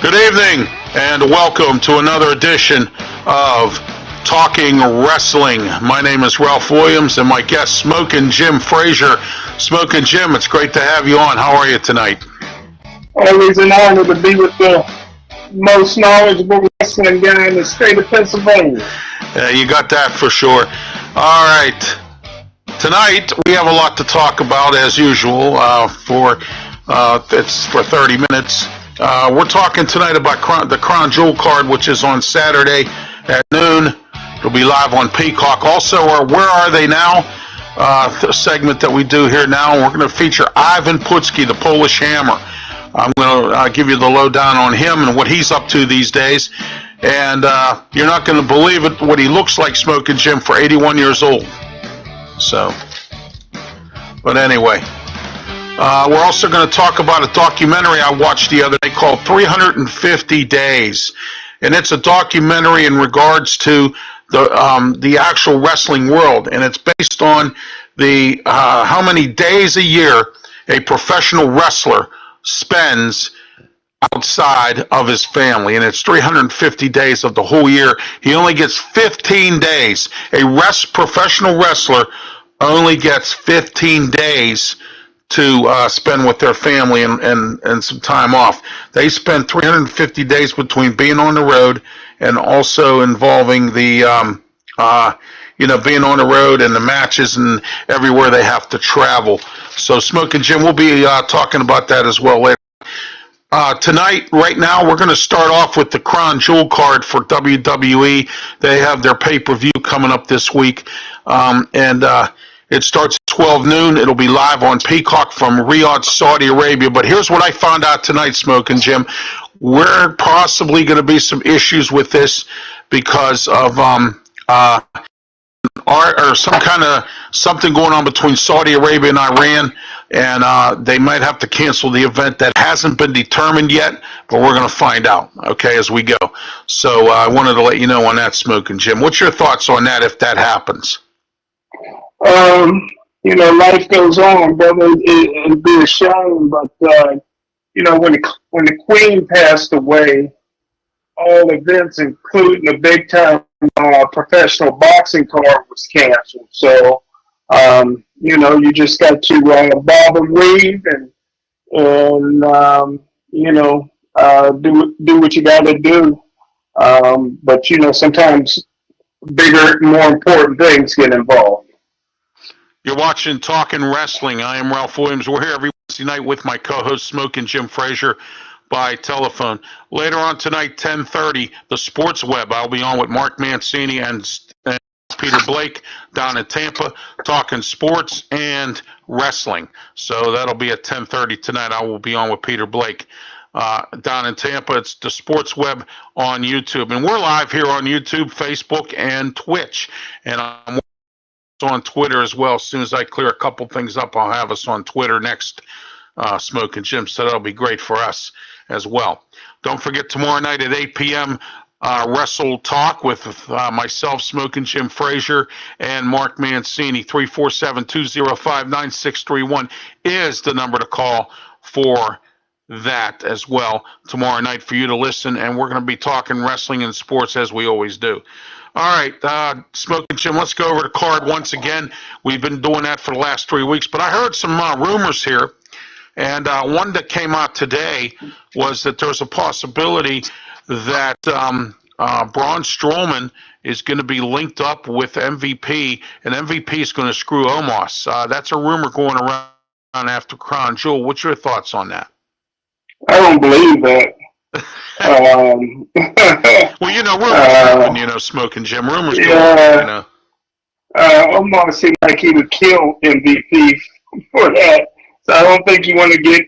Good evening and welcome to another edition of Talking Wrestling. My name is Ralph Williams and my guest Smokin Jim Frazier. Smokin Jim, it's great to have you on. How are you tonight? Always an honor to be with the most knowledgeable wrestling guy in the state of Pennsylvania. You got that for sure. All right. Tonight we have a lot to talk about as usual. It's for 30 minutes. We're talking tonight about the Crown Jewel card, which is on Saturday at noon. It'll be live on Peacock. Also, Where Are They Now? The segment that we do here now. We're going to feature Ivan Putski, the Polish Hammer. I'm going to give you the lowdown on him and what he's up to these days. And you're not going to believe it, what he looks like, Smokin Jim, for 81 years old. So, but anyway. We're also going to talk about a documentary I watched the other day called 350 Days. And it's a documentary in regards to the actual wrestling world. And it's based on the how many days a year a professional wrestler spends outside of his family. And it's 350 days of the whole year. He only gets 15 days. A professional wrestler only gets 15 days to spend with their family and some time off. They spend 350 days between being on the road and also involving the, being on the road and the matches and everywhere they have to travel. So Smokin Jim, we'll be talking about that as well later. Tonight, right now, we're going to start off with the Crown Jewel card for WWE. They have their pay-per-view coming up this week. It starts at 12 noon. It'll be live on Peacock from Riyadh, Saudi Arabia. But here's what I found out tonight, Smokin Jim. We're possibly going to be some issues with this because of something going on between Saudi Arabia and Iran, and they might have to cancel the event. That hasn't been determined yet, but we're going to find out, okay, as we go. So I wanted to let you know on that, Smokin Jim. What's your thoughts on that if that happens? Life goes on, brother. It'd be a shame, but when the Queen passed away, all events, including the big time professional boxing card, was canceled. So, you just got to bob and weave and do what you got to do. But sometimes bigger, more important things get involved. You're watching Talking Wrestling. I am Ralph Williams. We're here every Wednesday night with my co-host Smokin Jim Frazier by telephone. Later on tonight, 10:30, the Sports Web. I'll be on with Mark Mancini and Peter Blake down in Tampa, talking sports and wrestling. So that'll be at 10:30 tonight. I will be on with Peter Blake down in Tampa. It's the Sports Web on YouTube. And we're live here on YouTube, Facebook, and Twitch. And I'm on Twitter as well. As soon as I clear a couple things up, I'll have us on Twitter next, Smokin Jim. So that'll be great for us as well. Don't forget tomorrow night at 8 p.m. Wrestle Talk with myself, Smokin Jim Frazier, and Mark Mancini. 347-205-9631 is the number to call for that as well tomorrow night for you to listen. And we're going to be talking wrestling and sports as we always do. All right, Smokin Jim, let's go over the card once again. We've been doing that for the last 3 weeks, but I heard some rumors here, and one that came out today was that there's a possibility that Braun Strowman is going to be linked up with MVP, and MVP is going to screw Omos. That's a rumor going around after Crown Jewel. What's your thoughts on that? I don't believe that. Well, rumors happen, Smokin Jim. Rumors go on, Omar seemed like he would kill MVP for that. So I don't think you want to get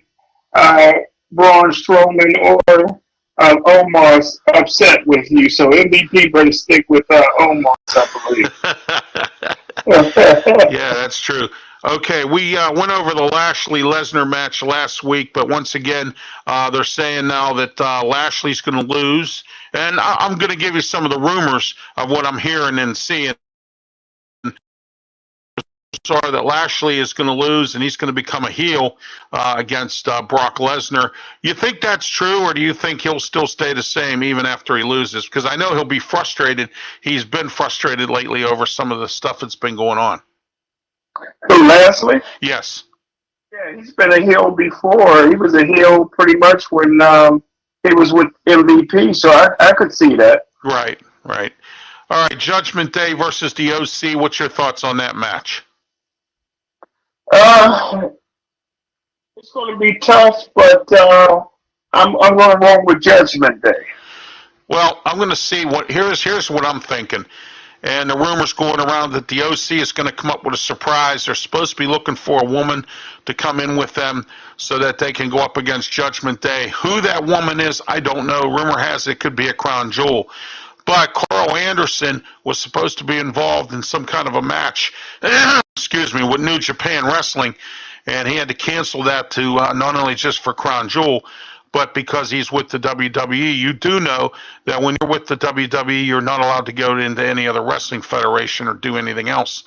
Braun Strowman or Omar upset with you. So MVP better stick with Omar, I believe. Yeah, that's true. Okay, we went over the Lashley-Lesnar match last week, but once again, they're saying now that Lashley's going to lose. And I'm going to give you some of the rumors of what I'm hearing and seeing. are that Lashley is going to lose and he's going to become a heel against Brock Lesnar. You think that's true, or do you think he'll still stay the same even after he loses? Because I know he'll be frustrated. He's been frustrated lately over some of the stuff that's been going on. Who, Lashley? Yes. Yeah, he's been a heel before. He was a heel pretty much when he was with MVP, so I could see that. Right, right. All right, Judgment Day versus the OC. What's your thoughts on that match? It's going to be tough, but I'm going to roll with Judgment Day. Well, I'm going to see what here's what I'm thinking. And the rumors going around that the OC is going to come up with a surprise. They're supposed to be looking for a woman to come in with them so that they can go up against Judgment Day. Who that woman is, I don't know. Rumor has it could be a crown jewel. But Carl Anderson was supposed to be involved in some kind of a match, excuse me, with New Japan Wrestling, and he had to cancel that to not only just for Crown Jewel, but because he's with the WWE. You do know that when you're with the WWE, you're not allowed to go into any other wrestling federation or do anything else.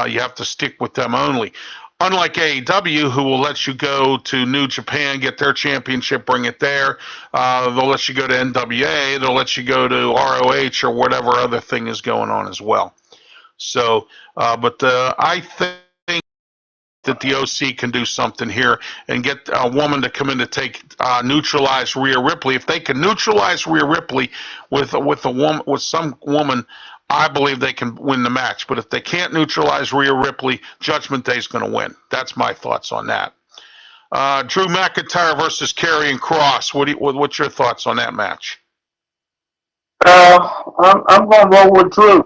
You have to stick with them only. Unlike AEW, who will let you go to New Japan, get their championship, bring it there. They'll let you go to NWA. They'll let you go to ROH or whatever other thing is going on as well. So, I think that the OC can do something here and get a woman to come in to neutralize Rhea Ripley. If they can neutralize Rhea Ripley with some woman, I believe they can win the match. But if they can't neutralize Rhea Ripley, Judgment Day is going to win. That's my thoughts on that. Drew McIntyre versus Karrion Kross. What's your thoughts on that match? I'm going to roll with Drew.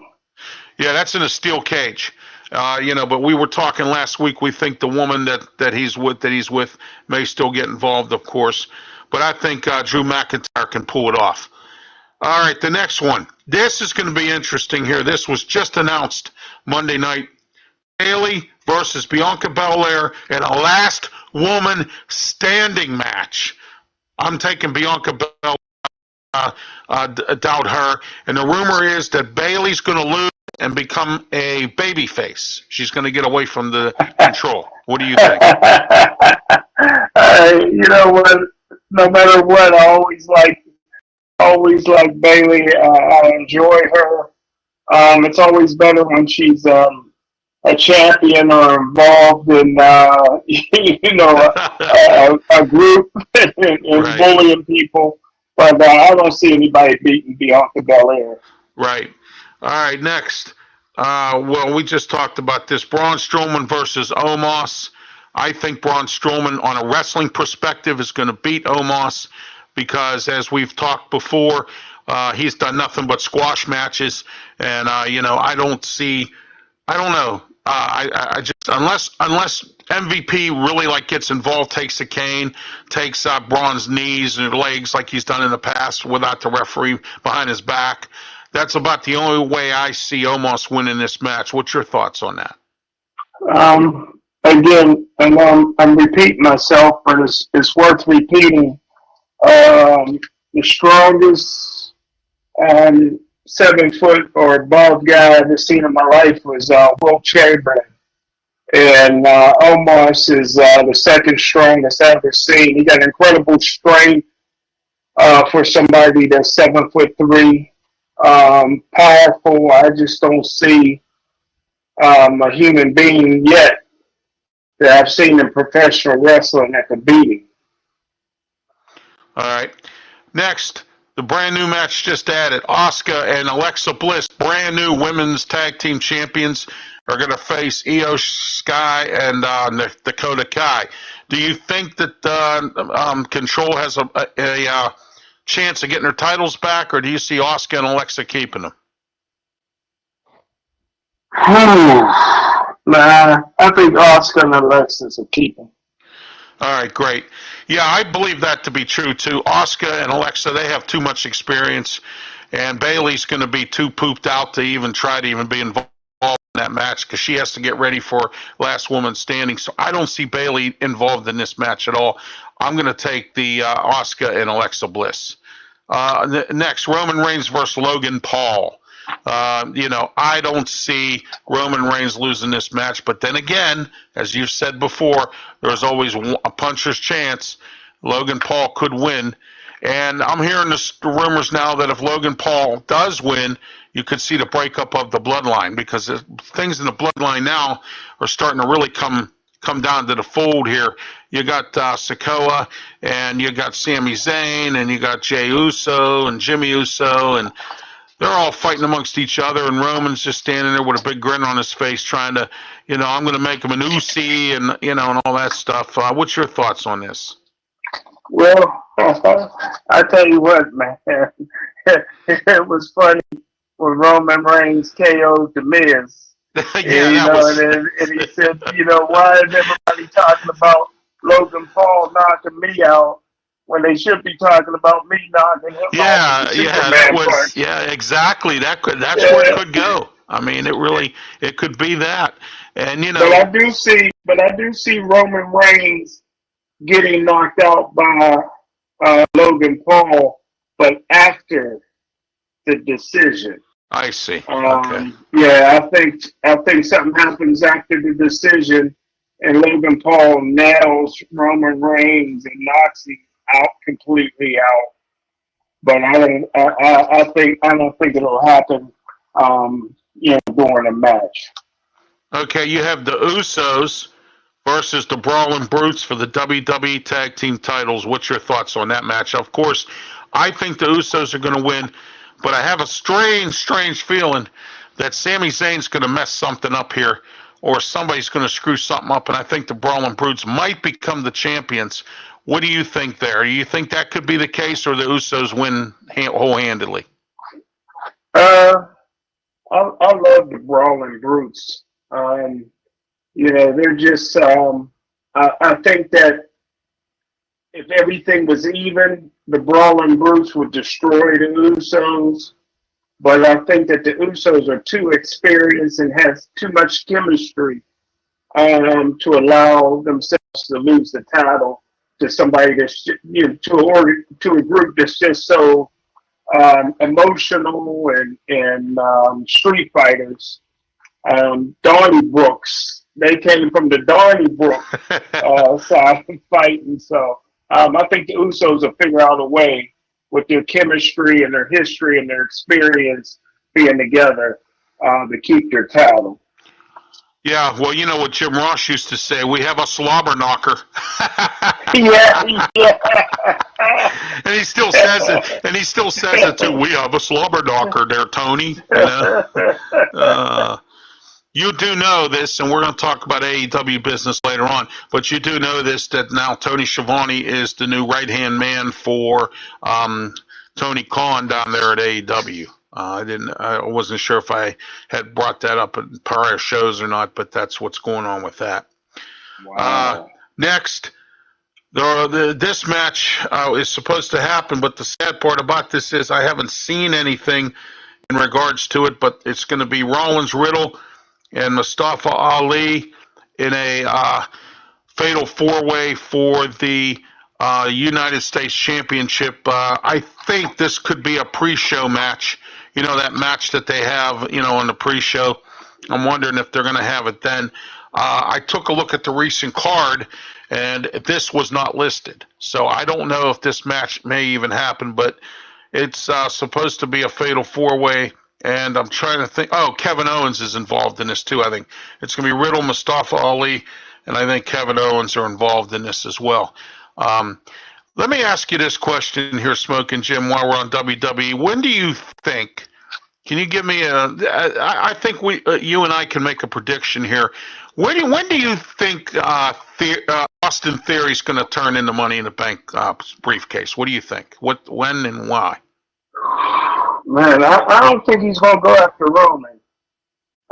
Yeah, that's in a steel cage. But we were talking last week. We think the woman that he's with may still get involved, of course. But I think Drew McIntyre can pull it off. All right, the next one. This is going to be interesting here. This was just announced Monday night. Bayley versus Bianca Belair in a last woman standing match. I'm taking Bianca Belair. Doubt her. And the rumor is that Bayley's going to lose and become a baby face. She's going to get away from the control. What do you think? You know what? No matter what, I always like Bayley. I enjoy her. It's always better when she's a champion or involved in a group and Right. bullying people. But I don't see anybody beating Bianca Belair. Right. All right, next. We just talked about this. Braun Strowman versus Omos. I think Braun Strowman, on a wrestling perspective, is going to beat Omos because, as we've talked before, he's done nothing but squash matches. And, I don't know. I just, unless MVP really gets involved, takes a cane, takes Braun's knees and legs like he's done in the past without the referee behind his back. That's about the only way I see Omos winning this match. What's your thoughts on that? Again, and I'm repeating myself, but it's worth repeating. The strongest 7 foot or above guy I've ever seen in my life was Will Chamberlain. And Omos is the second strongest I've ever seen. He got incredible strength for somebody that's 7'3". Powerful. I just don't see a human being yet that I've seen in professional wrestling that can beat him. All right. Next, the brand new match just added. Asuka and Alexa Bliss, brand new women's tag team champions, are going to face Io Sky and Dakota Kai. Do you think that Control has a chance of getting her titles back, or do you see Asuka and Alexa keeping them? Nah, I think Asuka and Alexis will keep them. All right, great. Yeah, I believe that to be true, too. Asuka and Alexa, they have too much experience, and Bayley's going to be too pooped out to even try to even be involved in that match because she has to get ready for last woman standing. So I don't see Bayley involved in this match at all. I'm going to take the Asuka and Alexa Bliss. Next, Roman Reigns versus Logan Paul. I don't see Roman Reigns losing this match. But then again, as you've said before, there's always a puncher's chance. Logan Paul could win. And I'm hearing the rumors now that if Logan Paul does win, you could see the breakup of the bloodline, because things in the bloodline now are starting to really come down to the fold here. You got Sikoa, and you got Sami Zayn, and you got Jey Uso and Jimmy Uso, and they're all fighting amongst each other, and Roman's just standing there with a big grin on his face, trying to, I'm going to make him an Usi, and and all that stuff. What's your thoughts on this? Well, I tell you what, man, it was funny when Roman Reigns KO'd The Miz. And he said, why is everybody talking about Logan Paul knocking me out when they should be talking about me knocking him out? Exactly. That's where it could go. I mean, it could be that. And But I do see Roman Reigns getting knocked out by Logan Paul, but after the decision. I see. Okay. Yeah, I think something happens after the decision, and Logan Paul nails Roman Reigns and knocks him out completely out. But I don't think it'll happen. During a match. Okay, you have the Usos versus the Brawling Brutes for the WWE Tag Team titles. What's your thoughts on that match? Of course, I think the Usos are going to win, but I have a strange feeling that Sami Zayn's going to mess something up here, or somebody's going to screw something up, and I think the Brawling Brutes might become the champions. What do you think there? Do you think that could be the case, or the Usos win whole-handedly? I love the Brawling Brutes. They're just, I think that if everything was even, the Brawling Brutes would destroy the Usos. But I think that the Usos are too experienced and has too much chemistry to allow themselves to lose the title to somebody that's, to a group that's just so emotional and street fighters. Donnybrooks. They came from the Donnybrook side of fighting. So I think the Usos will figure out a way with their chemistry and their history and their experience being together to keep their title. Yeah, well, you know what Jim Ross used to say, we have a slobber knocker. Yeah. And he still says it too. We have a slobber knocker there, Tony. You do know this, and we're going to talk about AEW business later on, but you do know this, that now Tony Schiavone is the new right-hand man for Tony Khan down there at AEW. I wasn't sure if I had brought that up in prior shows or not, but that's what's going on with that. Wow. Next, this match is supposed to happen, but the sad part about this is I haven't seen anything in regards to it, but it's going to be Rollins, Riddle, and Mustafa Ali in a fatal four-way for the United States Championship. I think this could be a pre-show match. That match that they have, on the pre-show. I'm wondering if they're going to have it then. I took a look at the recent card, and this was not listed. So I don't know if this match may even happen, but it's supposed to be a fatal four-way. And I'm trying to think. Oh, Kevin Owens is involved in this too, I think. It's going to be Riddle, Mustafa Ali, and I think Kevin Owens are involved in this as well. Let me ask you this question here, Smokin' Jim, while we're on WWE. When do you think, can you give me I think you and I can make a prediction here. When do you think Austin Theory is going to turn into Money in the Bank briefcase? What do you think? When, and why? Man, I don't think he's going to go after Roman.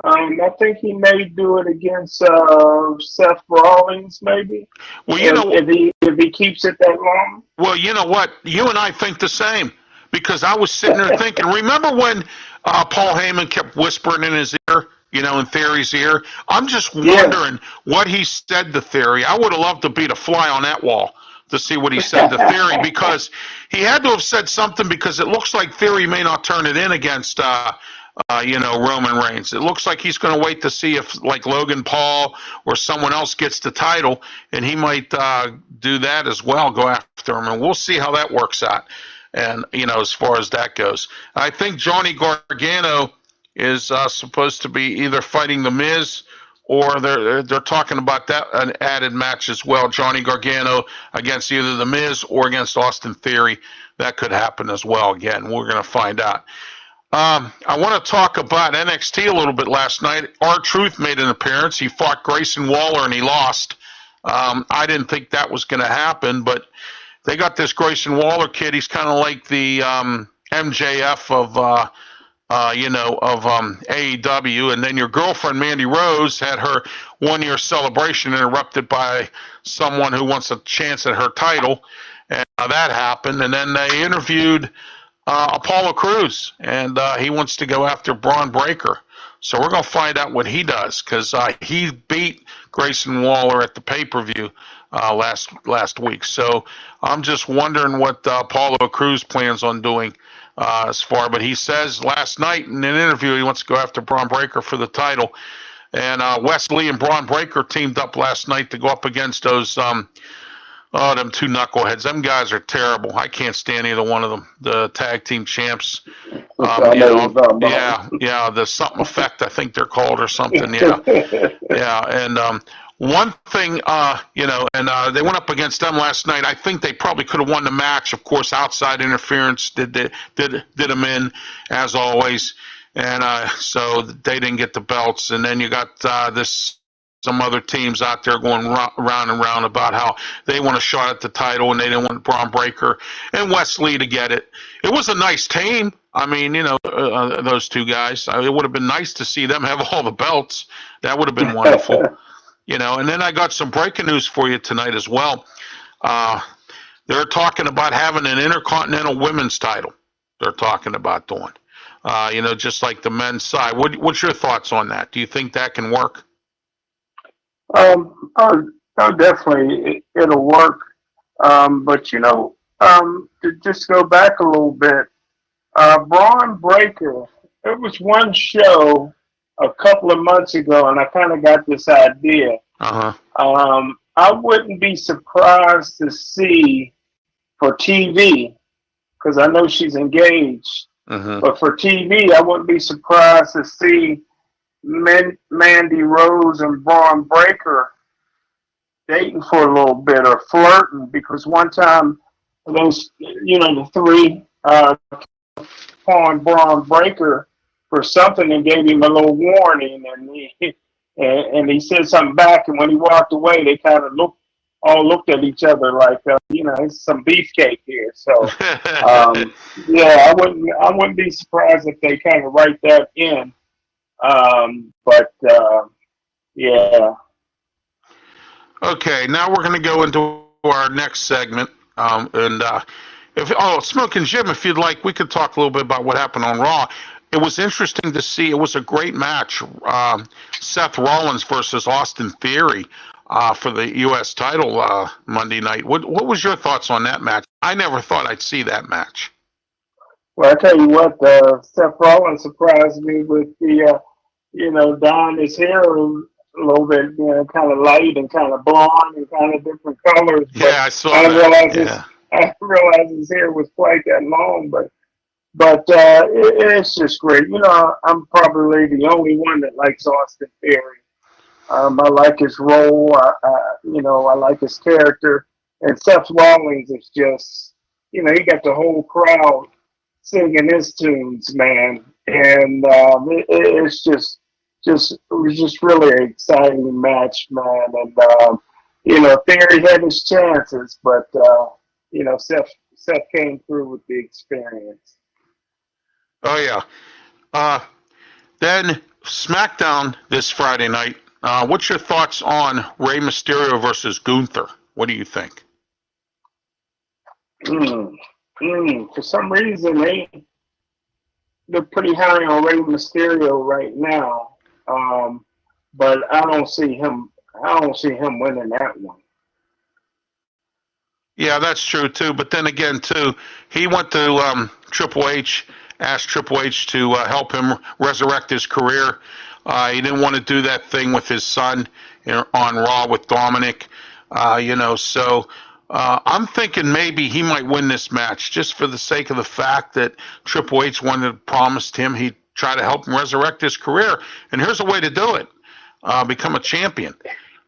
I think he may do it against Seth Rollins, maybe. Well, if he keeps it that long. Well, you know what? You and I think the same, because I was sitting there thinking. Remember when Paul Heyman kept whispering in his ear, in Theory's ear? I'm just wondering what he said to Theory. I would have loved to be the fly on that wall to see what he said to Theory, because he had to have said something, because it looks like Theory may not turn it in against Roman Reigns. It looks like he's going to wait to see if, like, Logan Paul or someone else gets the title, and he might do that as well, go after him, and we'll see how that works out. And, as far as that goes, I think Johnny Gargano is supposed to be either fighting The Miz, or they're talking about that an added match as well. Johnny Gargano against either The Miz or against Austin Theory. That could happen as well. Again, we're going to find out. I want to talk about NXT a little bit last night. R-Truth made an appearance. He fought Grayson Waller and he lost. I didn't think that was going to happen, but they got this Grayson Waller kid. He's kind of like the MJF of AEW. And then your girlfriend, Mandy Rose, had her 1-year celebration interrupted by someone who wants a chance at her title. And that happened. And then they interviewed Apollo Crews, and he wants to go after Braun Breaker. So we're going to find out what he does, because he beat Grayson Waller at the pay-per-view last week. So I'm just wondering what Apollo Crews plans on doing but he says last night in an interview he wants to go after Braun Breaker for the title. And Wes Lee and Braun Breaker teamed up last night to go up against those them two knuckleheads. Them guys are terrible. I can't stand either one of them. The tag team champs. The something effect, I think they're called, or something. Yeah. And one thing, they went up against them last night. I think they probably could have won the match. Of course, outside interference did them in, as always. And so they didn't get the belts. And then you got some other teams out there going round and round about how they want a shot at the title and they didn't want Braun Breaker and Wes Lee to get it. It was a nice team. I mean, those two guys. It would have been nice to see them have all the belts. That would have been wonderful. And then I got some breaking news for you tonight as well. They're talking about having an Intercontinental Women's title. They're talking about doing, just like the men's side. What's your thoughts on that? Do you think that can work? Definitely it'll work. But to just go back a little bit, Braun Breaker, it was one show a couple of months ago, and I kind of got this idea. Uh-huh. I wouldn't be surprised to see for TV, because I know she's engaged, but for TV, I wouldn't be surprised to see Mandy Rose and Braun Breaker dating for a little bit or flirting, because one time those, the three pawned Braun Breaker for something and gave him a little warning, and he said something back, and when he walked away, they kind of looked at each other like, it's some beefcake here. So, I wouldn't be surprised if they kind of write that in. Yeah. Okay, now we're going to go into our next segment. Smokin' Jim, if you'd like, we could talk a little bit about what happened on Raw. It was interesting to see. It was a great match. Seth Rollins versus Austin Theory for the U.S. title Monday night. What was your thoughts on that match? I never thought I'd see that match. Well, I tell you what, Seth Rollins surprised me with the, dyeing his hair a little bit, kind of light and kind of blonde and kind of different colors. Yeah, I saw that. I didn't realize his hair was quite that long, but it's just great. I'm probably the only one that likes Austin Theory. I like his role. I like his character. And Seth Rollins is just, he got the whole crowd singing his tunes, man. And it was just really an exciting match, man. And Theory had his chances, but Seth came through with the experience. Oh yeah. Then SmackDown this Friday night. What's your thoughts on Rey Mysterio versus Gunther? What do you think? For some reason, they're pretty high on Rey Mysterio right now, but I don't see him winning that one. Yeah, that's true too. But then again, too, he went to Triple H asked Triple H to help him resurrect his career. He didn't want to do that thing with his son on Raw with Dominic. So I'm thinking maybe he might win this match just for the sake of the fact that Triple H promised him he'd try to help him resurrect his career. And here's a way to do it. Become a champion.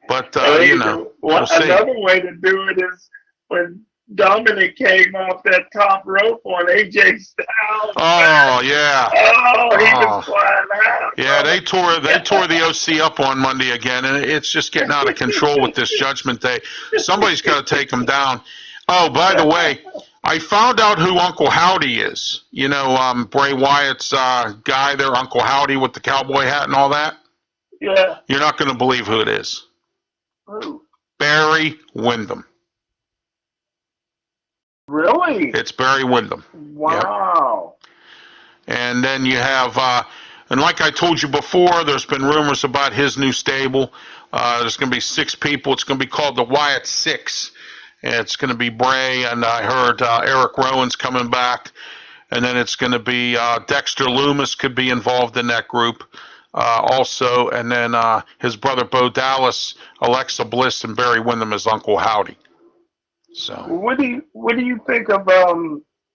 But, we'll see. Another way to do it is when Dominic came off that top rope on AJ Styles. Oh, yeah. Oh, he was flying out. Yeah, they tore the OC up on Monday again, and it's just getting out of control with this Judgment Day. Somebody's got to take him down. Oh, by the way, I found out who Uncle Howdy is. Bray Wyatt's guy there, Uncle Howdy with the cowboy hat and all that. Yeah. You're not going to believe who it is. Who? Barry Windham. Really? It's Barry Windham. Wow. Yep. And then you have, and like I told you before, there's been rumors about his new stable. There's going to be 6 people. It's going to be called the Wyatt Six. And it's going to be Bray, and I heard Eric Rowan's coming back. And then it's going to be Dexter Lumis could be involved in that group also. And then his brother Bo Dallas, Alexa Bliss, and Barry Windham as Uncle Howdy. So what do you think of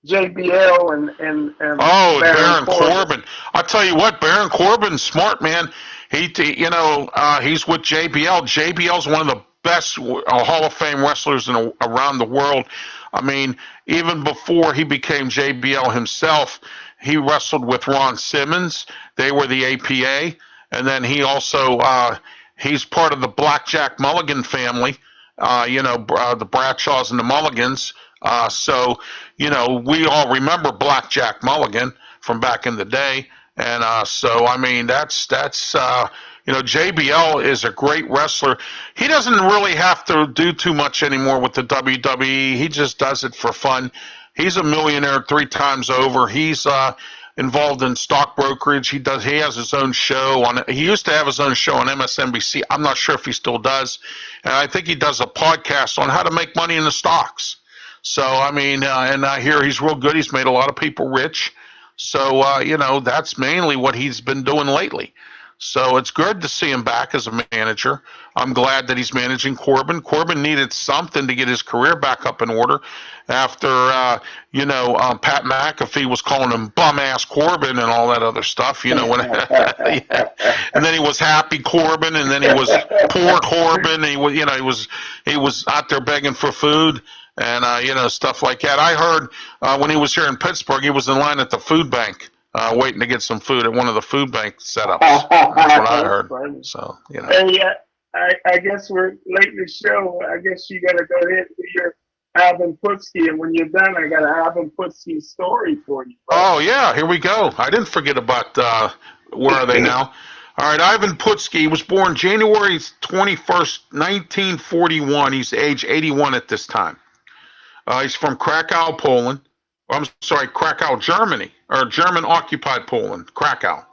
JBL and Baron Corbin? I'll tell you what, Baron Corbin's smart, man. He's with JBL. JBL's one of the best Hall of Fame wrestlers around the world. I mean, even before he became JBL himself, he wrestled with Ron Simmons. They were the APA, and then he also he's part of the Blackjack Mulligan family. The Bradshaws and the Mulligans. So we all remember Blackjack Mulligan from back in the day. And so, I mean, that's JBL is a great wrestler. He doesn't really have to do too much anymore with the WWE. He just does it for fun. He's a millionaire 3 times over. He's involved in stock brokerage. He has his own show he used to have his own show on MSNBC. I'm not sure if he still does. And I think he does a podcast on how to make money in the stocks. So, I mean, and I hear he's real good. He's made a lot of people rich. So, that's mainly what he's been doing lately. So it's good to see him back as a manager. I'm glad that he's managing Corbin. Corbin needed something to get his career back up in order after, Pat McAfee was calling him bum-ass Corbin and all that other stuff, when yeah. And then he was happy Corbin, and then he was poor Corbin. He was out there begging for food and, stuff like that. I heard when he was here in Pittsburgh, he was in line at the food bank. Waiting to get some food at one of the food bank setups. That's what I heard. So, Hey, I guess we're late in the show. I guess you got to go ahead with your Alvin Putski, and when you're done, I got an Alvin Putski story for you. Right? Oh, yeah, here we go. I didn't forget about where are they now? All right, Ivan Putski was born January 21st, 1941. He's age 81 at this time. He's from Krakow, Poland. Krakow, Germany, or German-occupied Poland, Krakow.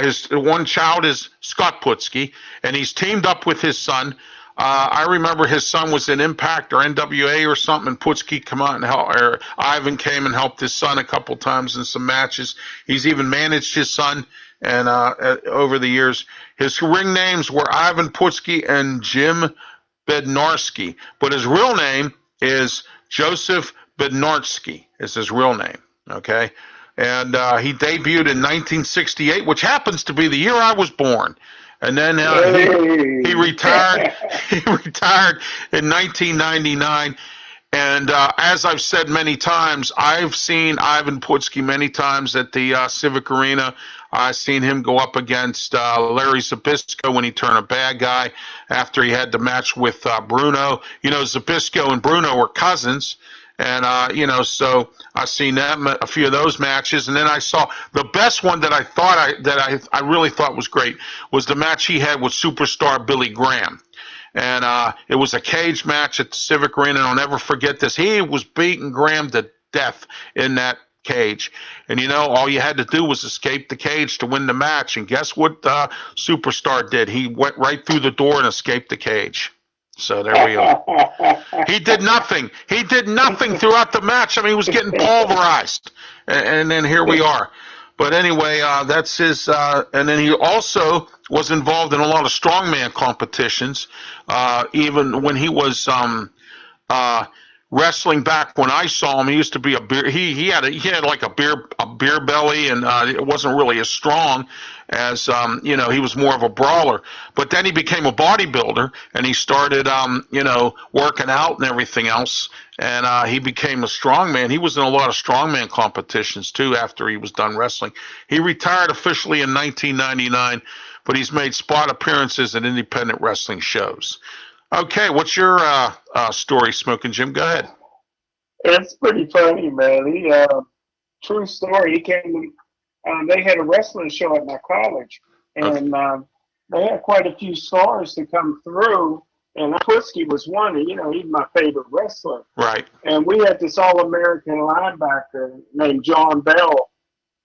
His one child is Scott Putski, and he's teamed up with his son. I remember his son was in Impact or NWA or something, and Putski come out and Ivan came and helped his son a couple times in some matches. He's even managed his son, and over the years, his ring names were Ivan Putski and Jim Bednarski, but his real name is Joseph Bednarski is his real name, okay? And he debuted in 1968, which happens to be the year I was born. And then he retired. He retired in 1999. And as I've said many times, I've seen Ivan Putski many times at the Civic Arena. I've seen him go up against Larry Zbyszko when he turned a bad guy after he had the match with Bruno. Zbyszko and Bruno were cousins. And, so I've seen a few of those matches. And then I saw the best one that I really thought was great was the match he had with superstar Billy Graham. And it was a cage match at the Civic Arena. And I'll never forget this. He was beating Graham to death in that cage. And, all you had to do was escape the cage to win the match. And guess what Superstar did? He went right through the door and escaped the cage. So there we are. He did nothing. He did nothing throughout the match. I mean, he was getting pulverized, and then here we are. But anyway, that's his. And then he also was involved in a lot of strongman competitions, even when he was uh, wrestling back when I saw him. He used to be a beer. He had like a beer belly, and it wasn't really as strong as he was more of a brawler. But then he became a bodybuilder, and he started working out and everything else. And he became a strongman. He was in a lot of strongman competitions too after he was done wrestling. He retired officially in 1999, but he's made spot appearances at independent wrestling shows. Okay, what's your story, Smokin' Jim? Go ahead. It's pretty funny, man. True story. He came. They had a wrestling show at my college, Okay. and they had quite a few stars to come through. And Pusky was one. And, he's my favorite wrestler. Right. And we had this All-American linebacker named John Bell,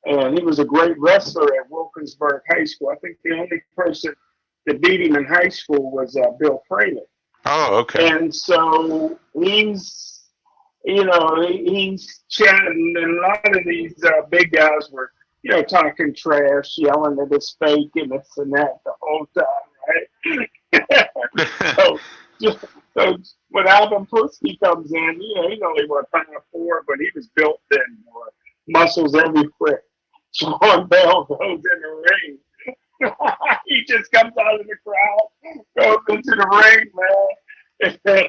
and he was a great wrestler at Wilkinsburg High School. I think the only person that beat him in high school was Bill Fraley. Oh, okay. And so he's chatting, and a lot of these big guys were, talking trash, yelling at his fake and this and that the whole time, right? so, so when Alvin Pusky comes in, he's only 5'4", but he was built in, muscles everywhere. Sean Bell goes in the ring. He just comes out of the crowd, goes into the ring, man. And then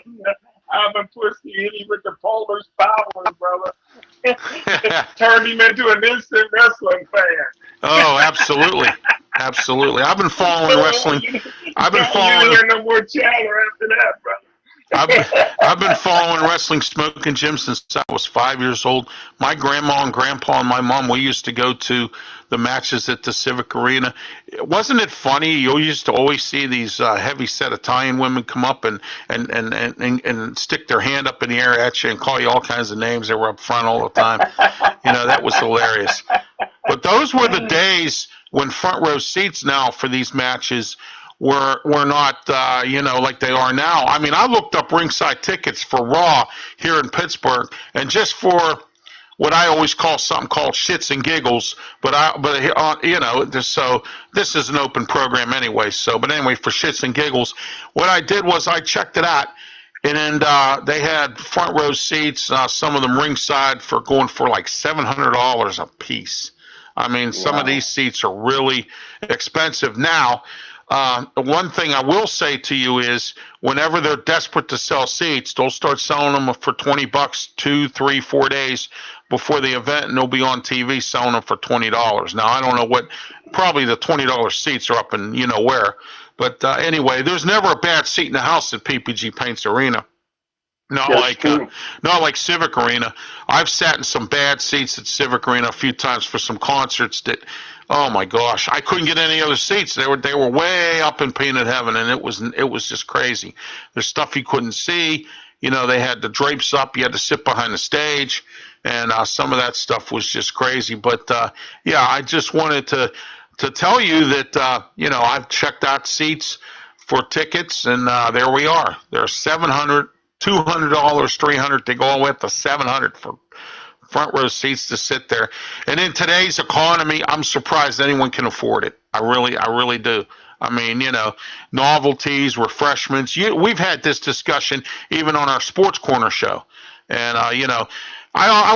Alvin Pusky hit him with the Polar's power, brother. Turned him into an instant wrestling fan. Oh, absolutely, absolutely. I've been following wrestling. I've been You following. hear no more chatter after that, brother. I've been following wrestling, Smokin' Jim, since I was 5 years old. My grandma and grandpa and my mom, we used to go to the matches at the Civic Arena. Wasn't it funny? You used to always see these heavy-set Italian women come up and stick their hand up in the air at you and call you all kinds of names. They were up front all the time. That was hilarious. But those were the days when front row seats now for these matches were not like they are now. I mean, I looked up ringside tickets for Raw here in Pittsburgh, and just for what I always call something called shits and giggles, so this is an open program anyway. But anyway, for shits and giggles, what I did was I checked it out, and then they had front row seats, some of them ringside going for like $700 a piece. I mean, some of these seats are really expensive now. One thing I will say to you is whenever they're desperate to sell seats, they'll start selling them for $20, 2, 3, 4 days before the event, and they'll be on TV selling them for $20. Now, I don't know probably the $20 seats are up in where. But anyway, there's never a bad seat in the house at PPG Paints Arena. Not like Civic Arena. I've sat in some bad seats at Civic Arena a few times for some concerts that, oh my gosh, I couldn't get any other seats. They were way up in peanut heaven, and it was just crazy. There's stuff you couldn't see. They had the drapes up. You had to sit behind the stage, and some of that stuff was just crazy. But I just wanted to tell you that I've checked out seats for tickets, and there we are. There are $700. $200, $300. They go all the way up to $700 for front row seats to sit there. And in today's economy, I'm surprised anyone can afford it. I really do. I mean, novelties, refreshments. We've had this discussion even on our Sports Corner show, and I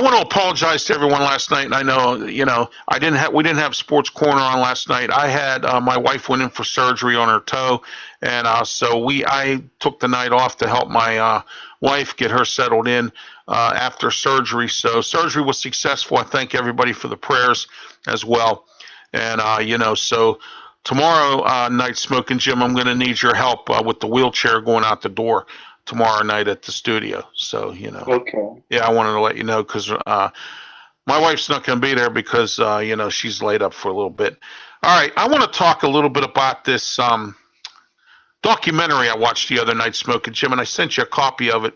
want to apologize to everyone last night. And I know, we didn't have Sports Corner on last night. I had my wife went in for surgery on her toe, and so I took the night off to help my wife get her settled in after surgery. So surgery was successful. I thank everybody for the prayers as well. And so tomorrow night, Smokin' Jim, I'm going to need your help with the wheelchair going out the door tomorrow night at the studio. So, Okay. yeah, I wanted to let you know because my wife's not going to be there because, she's laid up for a little bit. All right, I want to talk a little bit about this documentary I watched the other night, Smokin' Jim, and I sent you a copy of it.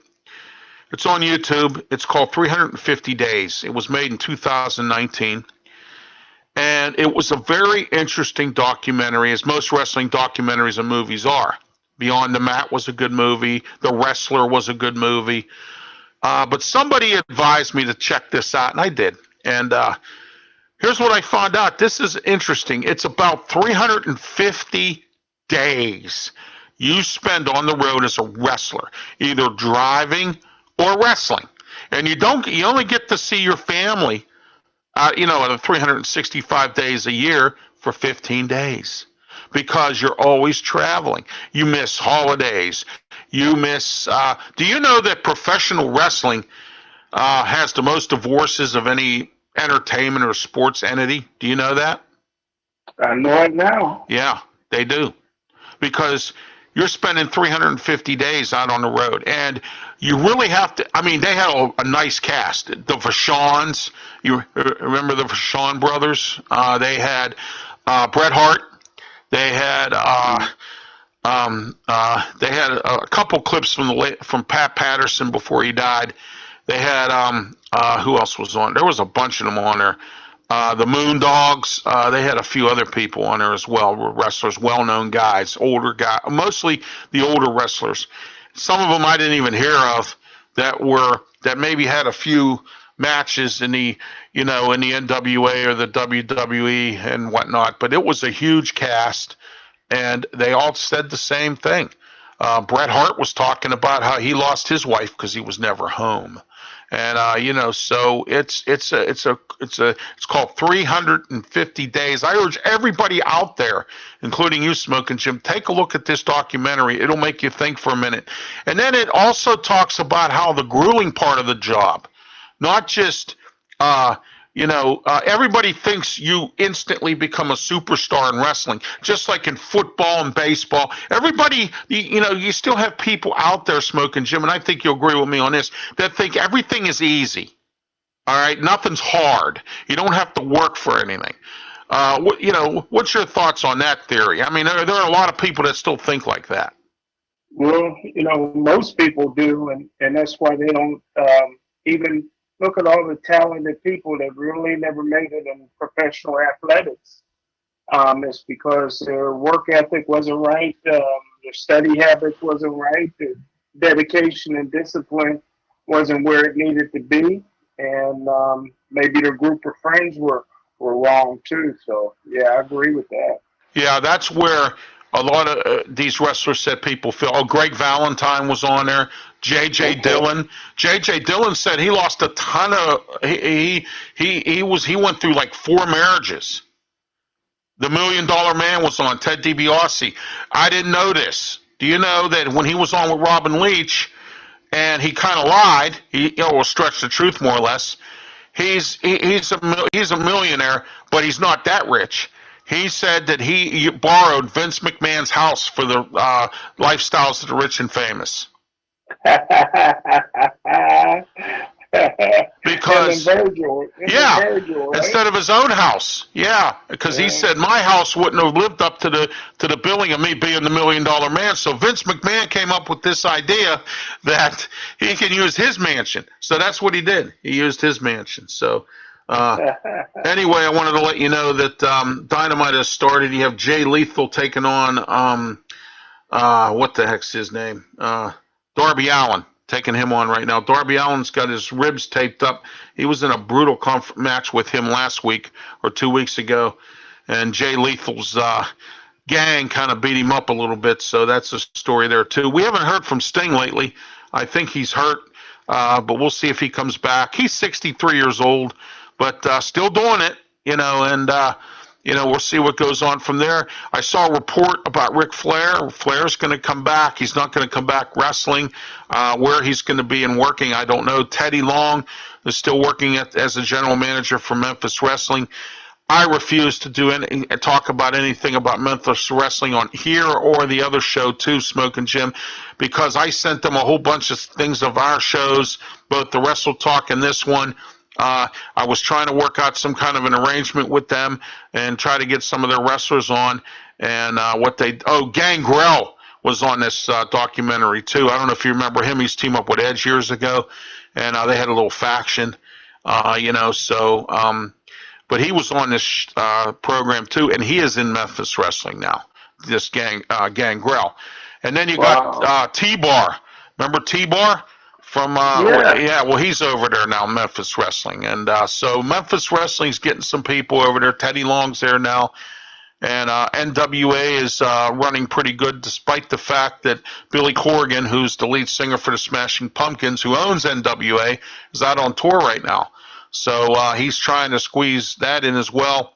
It's on YouTube. It's called 350 Days. It was made in 2019. And it was a very interesting documentary, as most wrestling documentaries and movies are. Beyond the Mat was a good movie. The Wrestler was a good movie. But somebody advised me to check this out, and I did. And here's what I found out. This is interesting. It's about 350 days you spend on the road as a wrestler, either driving or wrestling. And you only get to see your family, out of 365 days a year for 15 days because you're always traveling. You miss holidays. You miss. Do you know that professional wrestling has the most divorces of any entertainment or sports entity? Do you know that? I know it now. Yeah, they do. Because you're spending 350 days out on the road, and you really have to. I mean, they had a nice cast. The Vachons, you remember the Vachon brothers? They had Bret Hart. They had a couple clips from Pat Patterson before he died. They had who else was on? There was a bunch of them on there. The Moondogs. They had a few other people on there as well. Wrestlers, well-known guys, older guys, mostly the older wrestlers. Some of them I didn't even hear of that maybe had a few matches in the NWA or the WWE and whatnot. But it was a huge cast, and they all said the same thing. Bret Hart was talking about how he lost his wife because he was never home. And so it's called 350 days. I urge everybody out there, including you, Smokin' Jim, take a look at this documentary. It'll make you think for a minute. And then it also talks about how the grueling part of the job, not just everybody thinks you instantly become a superstar in wrestling, just like in football and baseball. Everybody, you still have people out there, Smokin' Jim, and I think you'll agree with me on this, that think everything is easy. All right, nothing's hard. You don't have to work for anything. What's your thoughts on that theory? I mean, there are a lot of people that still think like that. Well, most people do, and that's why they don't even look at all the talented people that really never made it in professional athletics. It's because their work ethic wasn't right, their study habits wasn't right, their dedication and discipline wasn't where it needed to be, and maybe their group of friends were wrong too. So, yeah, I agree with that. Yeah, that's where a lot of these wrestlers said people feel. Oh, Greg Valentine was on there. J.J. Dillon. J.J. Dillon said he lost a ton of. He went through like 4 marriages. The $1 Million Man was on. Ted DiBiase. I didn't know this. Do you know that when he was on with Robin Leach, and he kind of lied, he stretched the truth more or less. He's a millionaire, but he's not that rich. He said that he borrowed Vince McMahon's house for the lifestyles of the rich and famous. Because Virgil, Virgil, right? Instead of his own house, because he said my house wouldn't have lived up to the billing of me being the $1 Million Man. So Vince McMahon came up with this idea that he can use his mansion. So that's what he did. He used his mansion. So anyway, I wanted to let you know that Dynamite has started. You have Jay Lethal taking on what the heck's his name? Darby Allin, taking him on right now. Darby Allin's got his ribs taped up. He was in a brutal match with him last week or 2 weeks ago, and Jay Lethal's gang kind of beat him up a little bit, so that's a story there too. We haven't heard from Sting lately. I think he's hurt, but we'll see if he comes back. He's 63 years old, but still doing it, and we'll see what goes on from there. I saw a report about Ric Flair. Flair's going to come back. He's not going to come back wrestling. Where he's going to be and working, I don't know. Teddy Long is still working as a general manager for Memphis Wrestling. I refuse to talk about anything about Memphis Wrestling on here or the other show too, Smokin' Jim, because I sent them a whole bunch of things of our shows, both the Wrestle Talk and this one. I was trying to work out some kind of an arrangement with them and try to get some of their wrestlers on. And Gangrel was on this documentary too. I don't know if you remember him. He's teamed up with Edge years ago, and they had a little faction, but he was on this program too, and he is in Memphis Wrestling now, this Gangrel. And then you got Wow. T-Bar. Remember T-Bar? From Yeah. yeah, well, he's over there now, Memphis Wrestling, and so Memphis Wrestling's getting some people over there. Teddy Long's there now, and NWA is running pretty good, despite the fact that Billy Corgan, who's the lead singer for the Smashing Pumpkins, who owns NWA, is out on tour right now. So he's trying to squeeze that in as well,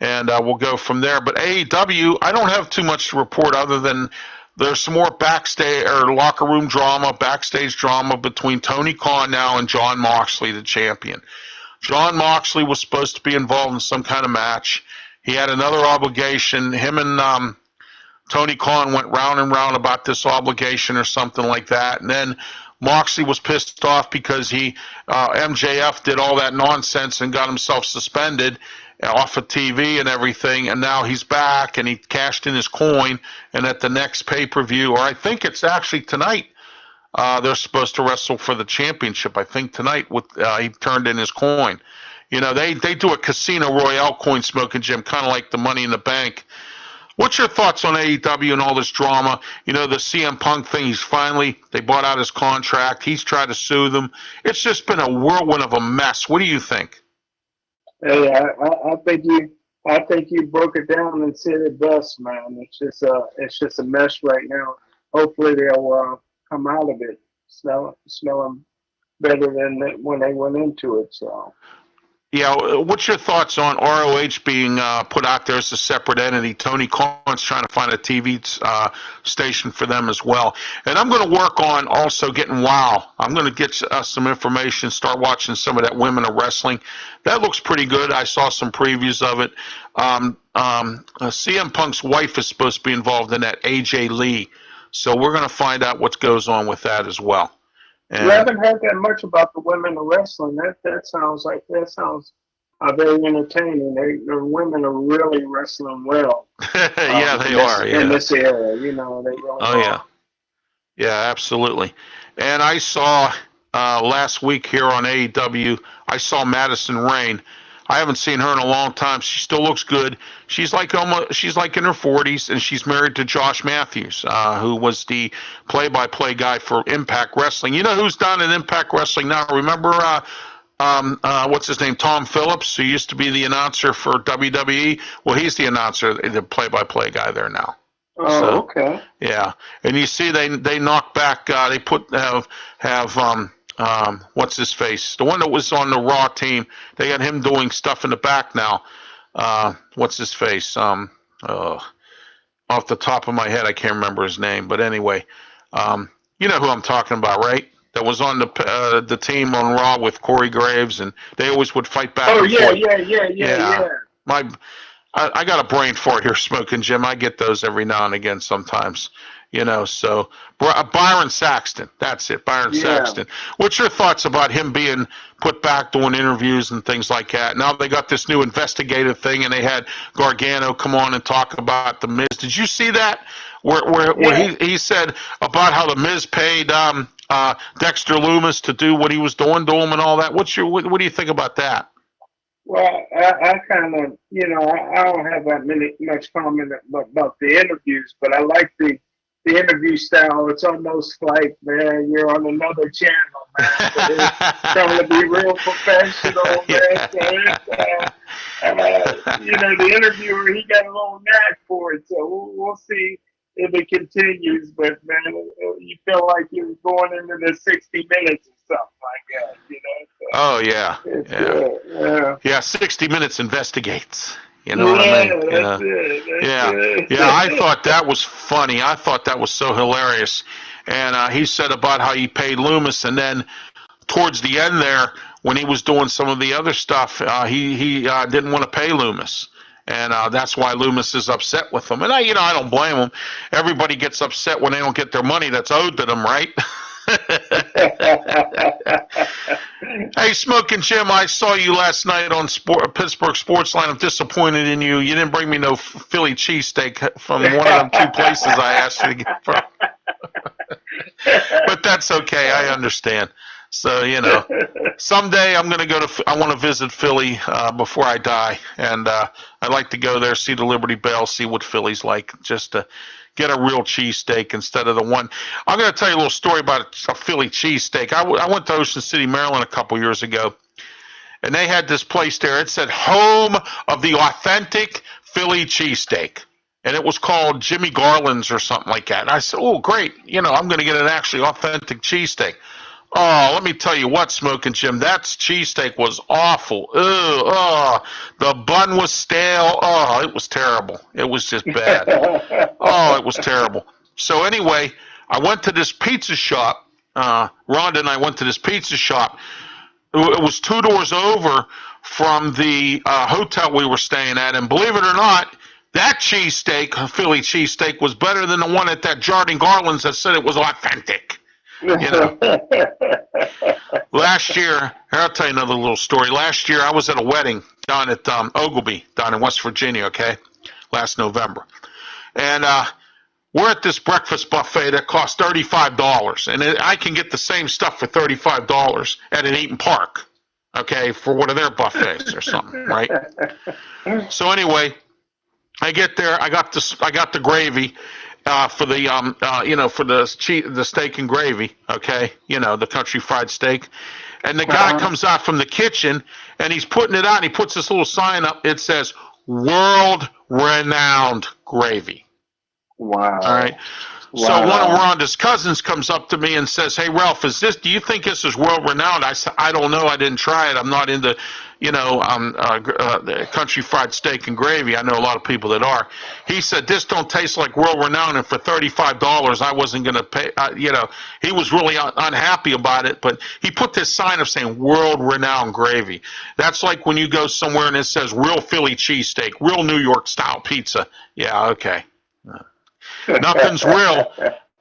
and we'll go from there. But AEW, I don't have too much to report other than there's some more backstage or locker room drama, backstage drama between Tony Khan now and Jon Moxley, the champion. Jon Moxley was supposed to be involved in some kind of match. He had another obligation. Him and Tony Khan went round and round about this obligation or something like that. And then Moxley was pissed off because MJF did all that nonsense and got himself suspended off of TV and everything, and now he's back and he cashed in his coin, and at the next pay-per-view, or I think it's actually tonight, they're supposed to wrestle for the championship. I think tonight he turned in his coin. You know, they do a Casino Royale coin smoking, Jim, kind of like the Money in the Bank. What's your thoughts on AEW and all this drama? You know, the CM Punk thing, they bought out his contract. He's tried to sue them. It's just been a whirlwind of a mess. What do you think? Hey, I think you broke it down and said it best, man. It's just a mess right now. Hopefully they'll come out of it smelling better than when they went into it. So. Yeah, what's your thoughts on ROH being put out there as a separate entity? Tony Khan's trying to find a TV station for them as well. And I'm going to work on also getting WOW. I'm going to get some information, start watching some of that Women of Wrestling. That looks pretty good. I saw some previews of it. CM Punk's wife is supposed to be involved in that, AJ Lee. So we're going to find out what goes on with that as well. And you haven't heard that much about the Women of Wrestling. That sounds very entertaining. The women are really wrestling well. Yeah, they are. Yeah. In this era, you know, they really are. Yeah. Yeah, absolutely. And I saw last week here on AEW, I saw Madison Rayne. I haven't seen her in a long time. She still looks good. She's like in her 40s, and she's married to Josh Matthews, who was the play-by-play guy for Impact Wrestling. You know who's down in Impact Wrestling now? Remember, what's his name? Tom Phillips, who used to be the announcer for WWE. Well, he's the announcer, the play-by-play guy there now. Oh, So, okay. yeah, and you see they knock back. They have what's his face? The one that was on the Raw team. They got him doing stuff in the back now. What's his face? Off the top of my head, I can't remember his name. But anyway, you know who I'm talking about, right? That was on the team on Raw with Corey Graves, and they always would fight back. Oh, and yeah, forth. yeah. I got a brain fart here, Smokin' Jim. I get those every now and again sometimes. You know, so Byron Saxton, that's it, Byron Saxton. What's your thoughts about him being put back doing interviews and things like that? Now they got this new investigative thing, and they had Gargano come on and talk about the Miz. Did you see that? Where he said about how the Miz paid Dexter Lumis to do what he was doing to him and all that. What do you think about that? Well, I kind of, you know, I don't have that much comment about the interviews, but I like the interview style. It's almost like, man, you're on another channel, man. But it's trying to be real professional, man. So you know, the interviewer, he got a little knack for it, so we'll see if it continues. But, man, you feel like you're going into the 60 minutes or something like that, you know? So, oh, yeah. Yeah, 60 Minutes investigates. You know what I mean? That's it. Yeah. I thought that was funny. I thought that was so hilarious. And he said about how he paid Loomis, and then towards the end there, when he was doing some of the other stuff, he didn't want to pay Loomis. And that's why Loomis is upset with him. And I don't blame him. Everybody gets upset when they don't get their money that's owed to them, right? Hey, Smokin' Jim, I saw you last night on Pittsburgh Sportsline. I'm disappointed in you. You didn't bring me no Philly cheesesteak from one of them two places I asked you to get from. But that's okay. I understand. So, you know, someday I'm going to I want to visit Philly before I die. And I'd like to go there, see the Liberty Bell, see what Philly's like, just to get a real cheesesteak instead of the one. I'm going to tell you a little story about a Philly cheesesteak. I went to Ocean City, Maryland a couple years ago, and they had this place there. It said home of the authentic Philly cheesesteak. And it was called Jimmy Garland's or something like that. And I said, oh, great. I'm going to get an actually authentic cheesesteak. Oh, let me tell you what, Smokin' Jim, that cheesesteak was awful. Ugh, oh, the bun was stale. Oh, it was terrible. It was just bad. Oh, it was terrible. So anyway, I went to this pizza shop. Rhonda and I went to this pizza shop. It was 2 doors over from the hotel we were staying at. And believe it or not, that cheesesteak, Philly cheesesteak, was better than the one at that Jardine Garland's that said it was authentic. Last year, I'll tell you another little story. Last year, I was at a wedding down at Ogilvy, down in West Virginia, okay, last November. And we're at this breakfast buffet that costs $35. And I can get the same stuff for $35 at an Eaton Park, okay, for one of their buffets or something, right? So anyway, I get there. I got the gravy for the for the steak and gravy. Okay, the country fried steak. And the guy comes out from the kitchen and he's putting it out. And he puts this little sign up. It says "World Renowned Gravy." Wow. All right. Wow. So one of Rhonda's cousins comes up to me and says, "Hey, Ralph, do you think this is world renowned?" I said, "I don't know. I didn't try it. I'm not into, country fried steak and gravy. I know a lot of people that are." He said, "This don't taste like world renowned, and for $35, I wasn't going to pay." He was really unhappy about it, but he put this sign up saying "World Renowned Gravy." That's like when you go somewhere and it says "Real Philly cheesesteak," "Real New York style pizza." Yeah, okay. Nothing's real.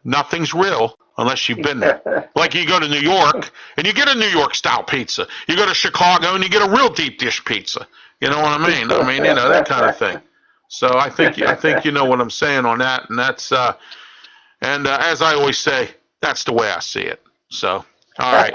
Nothing's real unless you've been there. Like you go to New York and you get a New York style pizza. You go to Chicago and you get a real deep dish pizza. You know what I mean? That kind of thing. So I think you know what I'm saying on that, and that's as I always say, that's the way I see it. So. All right.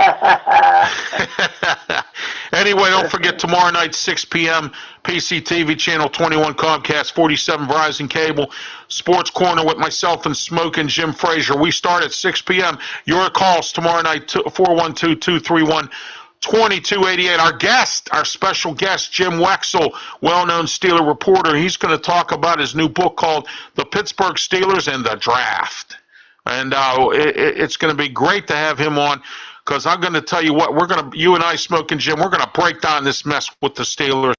Anyway, don't forget tomorrow night, 6 p.m., PCTV Channel 21, Comcast 47, Verizon Cable, Sports Corner with myself and Smokin' Jim Frazier. We start at 6 p.m. Your calls tomorrow night, 412-231-2288. Our special guest, Jim Wexell, well-known Steeler reporter. He's going to talk about his new book called The Pittsburgh Steelers and the Draft. And it's going to be great to have him on. Because I'm going to tell you what, you and I, Smokin' Jim, we're going to break down this mess with the Steelers.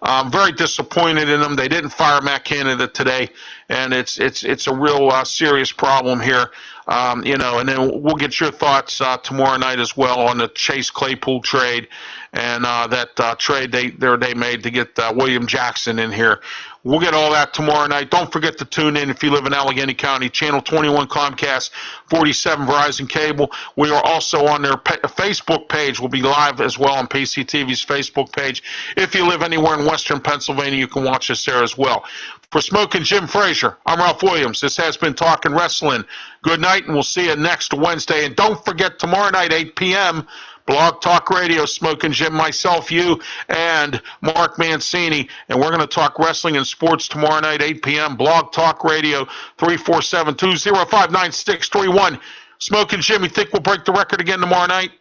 I'm very disappointed in them. They didn't fire Matt Canada today, and it's a real serious problem here. And then we'll get your thoughts tomorrow night as well on the Chase Claypool trade and that trade they made to get William Jackson in here. We'll get all that tomorrow night. Don't forget to tune in if you live in Allegheny County, Channel 21 Comcast, 47 Verizon Cable. We are also on their Facebook page. We'll be live as well on PCTV's Facebook page. If you live anywhere in Western Pennsylvania, you can watch us there as well. For Smokin' Jim Frazier, I'm Ralph Williams. This has been Talkin' Wrestling. Good night, and we'll see you next Wednesday. And don't forget, tomorrow night, 8 p.m., Blog Talk Radio, Smokin' Jim, myself, you, and Mark Mancini. And we're going to talk wrestling and sports tomorrow night, 8 p.m. Blog Talk Radio, 347-205-9631. Smokin' Jim, you think we'll break the record again tomorrow night?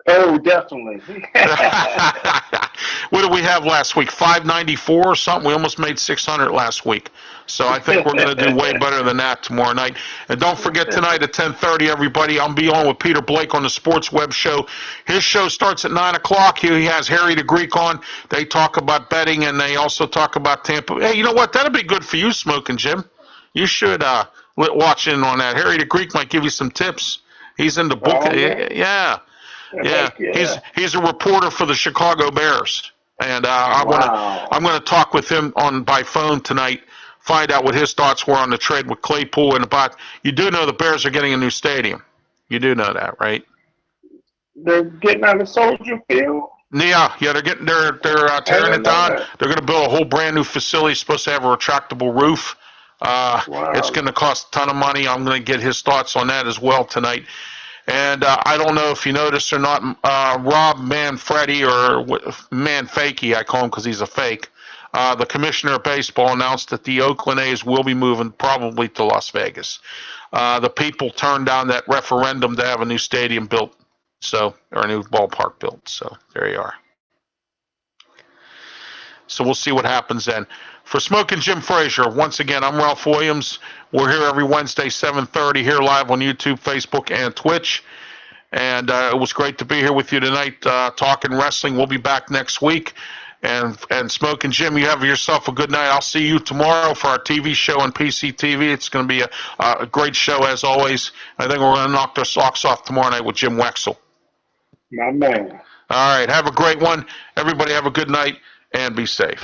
Oh, definitely. What did we have last week? 594 or something? We almost made 600 last week. So I think we're going to do way better than that tomorrow night. And don't forget tonight at 10:30, everybody, I'll be on with Peter Blake on the Sports Web Show. His show starts at 9 o'clock. He has Harry the Greek on. They talk about betting, and they also talk about Tampa. Hey, you know what? That'll be good for you, Smokin' Jim. You should watch in on that. Harry the Greek might give you some tips. He's in the book. Oh, yeah. He's a reporter for the Chicago Bears. And I'm going to talk with him by phone tonight, find out what his thoughts were on the trade with Claypool and about. You do know the Bears are getting a new stadium. You do know that, right? They're getting out of Soldier Field. Yeah, they're tearing it down. They're going to build a whole brand new facility. It's supposed to have a retractable roof. Wow. It's going to cost a ton of money. I'm going to get his thoughts on that as well tonight. And I don't know if you noticed or not, Rob Manfredi, or Manfakey, I call him because he's a fake. The commissioner of baseball announced that the Oakland A's will be moving probably to Las Vegas. The people turned down that referendum to have a new stadium built, or a new ballpark built. So there you are. So we'll see what happens then. For Smokin' Jim Frazier, once again, I'm Ralph Williams. We're here every Wednesday, 7:30, here live on YouTube, Facebook, and Twitch. And it was great to be here with you tonight, talking wrestling. We'll be back next week. And Smokin' Jim, you have yourself a good night. I'll see you tomorrow for our TV show on PCTV. It's going to be a great show as always. I think we're going to knock their socks off tomorrow night with Jim Wexel. My man. All right, have a great one. Everybody have a good night and be safe.